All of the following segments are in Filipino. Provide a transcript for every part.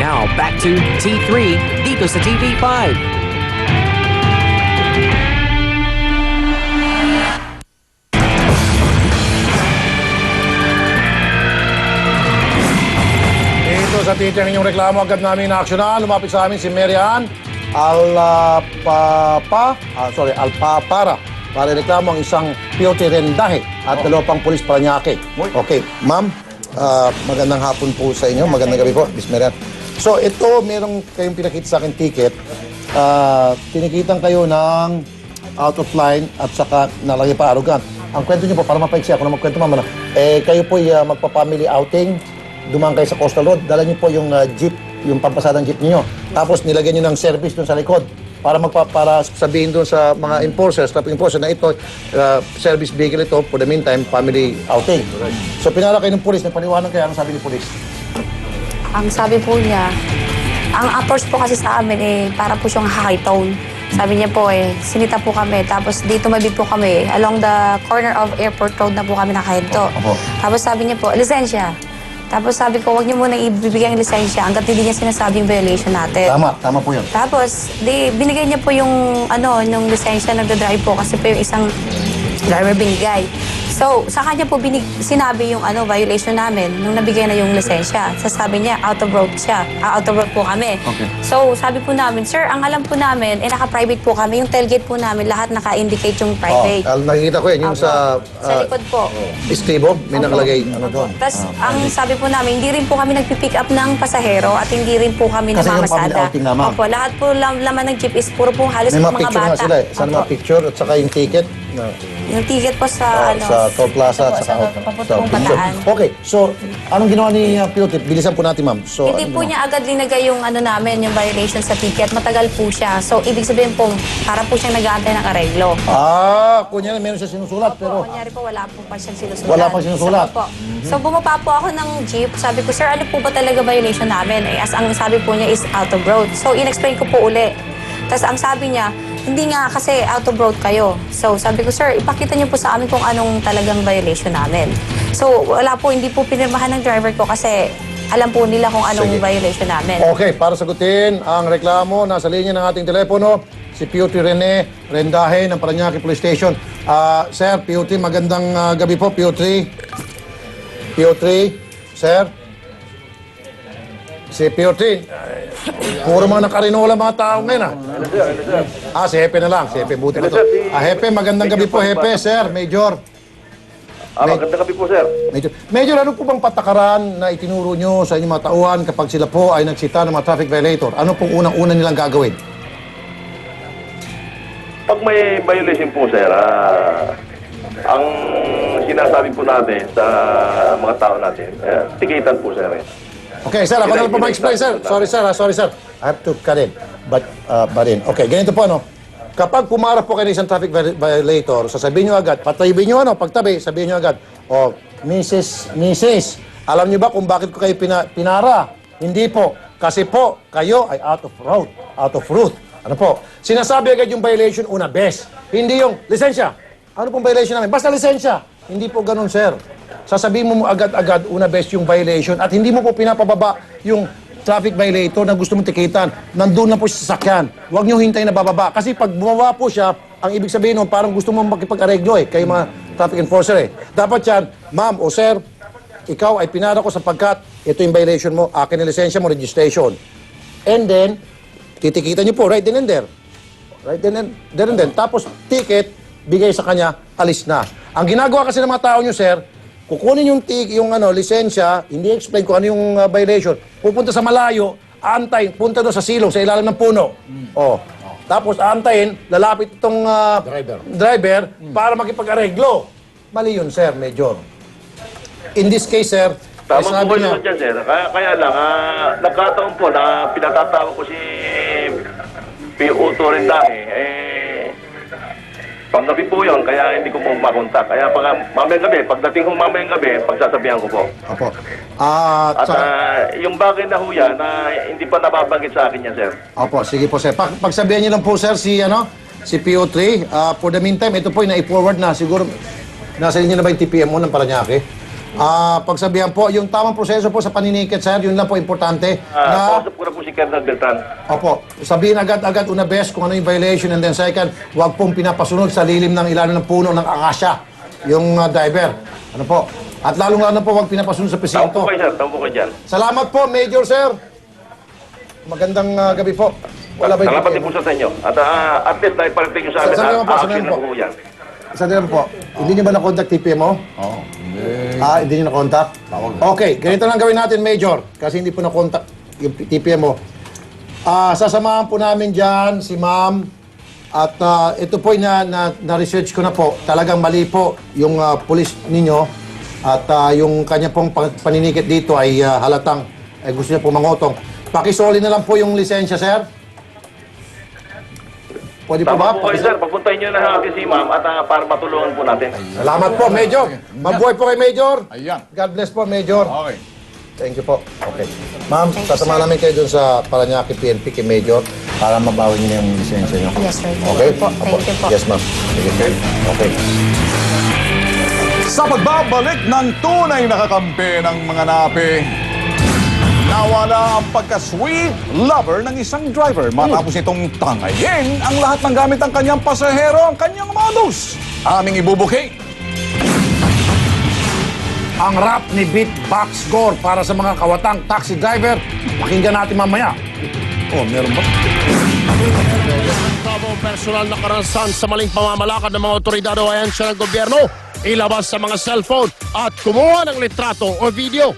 Now, back to T3 dito sa TV5. Dito sa teacher inyong reklamo, agad namin na-actionan. Lumapit sa amin si Marian Alpapara para reklamo ang isang POT rendahe at dalawa pang pulis Parañaque. Okay, ma'am, magandang hapon po sa inyo. Magandang gabi po, Miss Marian. So, ito, merong kayong pinakita sa akin ticket. Tinikitan kayo ng out of line at saka nalagay pa arrogant. Ang kwento niyo po, para mapaiksi ako na magkwento, ma'am, kayo po magpa-family outing, dumaan kayo sa Coastal Road, dala niyo po yung jeep, yung pampasadang jeep niyo. Tapos nilagyan niyo ng service doon sa likod para sabihin doon sa mga enforcers, traffic enforcers na ito, service vehicle ito, for the meantime, family outing. So pinala kayo ng pulis, nagpaliwanag kayo, anong sabi ni pulis? Ang sabi po niya, ang approach po kasi sa amin para po siyang high tone. Sabi niya po sinita po kami, tapos dito mabig po kami, along the corner of Airport Road na po kami nakahinto. Tapos sabi niya po, lisensya. Tapos sabi ko, huwag niyo muna ibibigay ang lisensya hanggat hindi niya sinasabing violation natin. Tama po yun. Tapos, binigay niya po yung, yung lisensya nagdadrive po kasi po yung isang driver binigay. So, sa kanya po sinabi yung violation namin nung nabigay na yung lisensya. Sabi niya, out of road siya. Out of road po kami. Okay. So, sabi po namin, sir, ang alam po namin, naka-private po kami. Yung tailgate po namin, lahat naka-indicate yung private. Nakikita ko yun, yung sa likod po. Estibo, may nakalagay doon. Tapos, ang sabi po namin, hindi rin po kami nagpipick up ng pasahero at hindi rin po kami Kasi yung family namamasada. outing naman. Opo, lahat po laman ng jeep is puro po halos May po mga mga picture bata. nga sila eh. Sana mga picture at saka yung ticket. Yung ticket po sa Sa Toll Plaza at sa saka papuntong Bataan. Okay, so anong ginawa ni Pilot? Bilisan po natin, ma'am. So, Hindi po niya agad linagay yung namin, yung violation sa ticket. Matagal po siya. So, ibig sabihin po, para po siyang nag-aantay ng areglo. kunyari meron siya sinusulat, pero Kunyari po, wala po pa siyang sinusulat. Wala pa sinusulat. So, so, bumaba po ako ng jeep. Sabi ko, sir, ano po ba talaga violation namin? As ang sabi po niya is out of road. So, in-explain ko po uli. Tapos, ang sabi niya, hindi nga kasi out of road kayo. So, sabi ko, sir, ipakita niyo po sa amin kung anong talagang violation namin. So, wala po, hindi po pinirmahan ng driver ko kasi alam po nila kung anong violation namin. okay, para sagutin ang reklamo, nasa linya ng ating telepono, si POT Rene Rendahe ng Parañaque Police Station. Sir, POT, magandang gabi po, POT. POT, sir. Si POT, puro mga nakarinola mga tao ngayon, si Hepe na lang. Si Hepe, buti na to. Hepe, magandang gabi po, Hepe, sir, Major. Magandang gabi po, sir. Major, ano po bang patakaran na itinuro nyo sa inyong mga tauhan kapag sila po ay nagsita ng mga traffic violator? Ano pong unang-una nilang gagawin? Pag may violation po, sir, ang sinasabi po natin sa mga tao natin, tikitan po, sir. Okay, sir, ako na lang po ma-explain, sir. Sorry, sir. I have to cut in. But in. Okay, ganito po, kapag pumarap po kayo ng isang traffic violator, sasabihin nyo agad, pataybin nyo, pagtabi, sabihin nyo agad, Mrs., alam nyo ba kung bakit ko kayo pinara? Hindi po. Kasi po, kayo ay out of route. Ano po? Sinasabi agad yung violation una, best. Hindi yung lisensya. Ano pong violation namin? Basta lisensya. Hindi po ganun, sir. Sasabihin mo agad-agad una, best yung violation at hindi mo po pinapababa yung traffic violator na gusto mong tikitan. Nandun na po sa sasakyan. Huwag nyo hintayin na bababa. Kasi pag bumaba po siya, ang ibig sabihin nun, parang gusto mong makipag-areglo kayo mga traffic enforcer Dapat yan, ma'am o sir, ikaw ay pinara ko sapagkat ito yung violation mo, akin ang lisensya mo, registration. And then, titikitan nyo po, right then and there. Right then and then. Tapos, ticket, bigay sa kanya, alis na. Ang ginagawa kasi ng mga tao nyo, sir, kukunin yung lisensya, hindi explain kung ano yung violation. Pupunta sa malayo, aantay, punta doon sa silong, sa ilalim ng puno. Tapos aantayin, lalapit itong driver para makipag-areglo. Mali yun, sir, Major. In this case, sir, Tamang po yun dyan, sir. Kaya lang, nagkataon po na pinatatawag ko si P.O. Rendahe. Panggabi po yun, kaya hindi ko po makontak. Kaya mamayang gabi, pagdating ko mamayang gabi, pagsasabihan ko po. Opo. At yung bagay na huya na hindi pa nababanggit sa akin yan, sir. Opo, sige po, sir. Pagsabihan niyo lang po, sir, si PO3. For the meantime, ito po yung na-forward na. Siguro, nasa inyo na ba yung TPM mo ng Parañaque? pagsabihan po, yung tamang proseso po sa paninikit, sir, yun lang po importante. Kausap ko na po si Colonel Beltran. Opo, sabihin agad-agad una best kung ano yung violation, and then second, huwag pong pinapasunod sa lilim ng ilalim ng puno ng akasya yung driver. Ano po? At lalong-lalo po, huwag pinapasunod sa Tawag presinto. po kayo, sir. Tawag po kayo dyan. Salamat po, Major, sir. Magandang gabi po. Wala ba Salamat din po sa inyo. At least dahil parating nyo sa amin, Salamat po, action salamat na po. po yan. Sandali po. Hindi niyo ba na-contact TPMO? Oo. Hindi niyo na-contact? Okay, ganito lang gawin natin, Major. Kasi hindi po na-contact yung TPMO. Sasamahan po namin dyan si Ma'am. At ito po na-research ko na po. Talagang mali po yung pulis ninyo. At yung kanya pong paninikit dito ay halatang gusto niya po mangotong. Pakisoli na lang po yung lisensya, sir. Pwede po ba? Tama po kayo, sir. Papuntahin nyo na natin si ma'am at para matulungan po natin. Salamat po, Major. Mabuhay po kay Major. Ayan. God bless po, Major. Okay. Thank you po. Okay. Ma'am, sasama namin kayo dun sa Paranaque PNP kay Major para mabawi niyo na yung lisensya niyo. Yes, sir. Okay? Po. Thank you po. Yes, ma'am. Sige. Okay. Sa pagbabalik ng tunay na kakampi ng mga napi, nawala ang pagka-sweet lover ng isang driver matapos itong tangayin ang lahat ng gamit ng kanyang pasahero ang kanyang modus. Aming ibubuking. Ang rap ni Beatbox Gore para sa mga kawatang taxi driver. Pakinggan natin mamaya. Oh, meron ba? Tamo personal na karanasan sa maling pamamalakad ng mga otoridad o ahensya ng gobyerno, ilabas sa mga cellphone at kumuha ng litrato o video.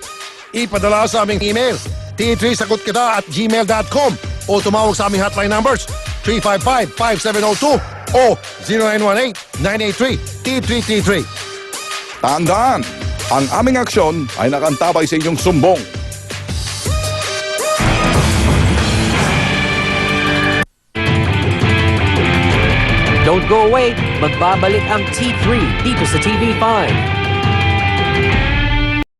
Ipadala sa aming email, t3sagutkita@gmail.com o tumawag sa aming hotline numbers 355-5702 o 0918-983-T333. Tandaan, ang aming aksyon ay nakantabay sa inyong sumbong. Don't go away, magbabalik ang T3 dito sa TV5.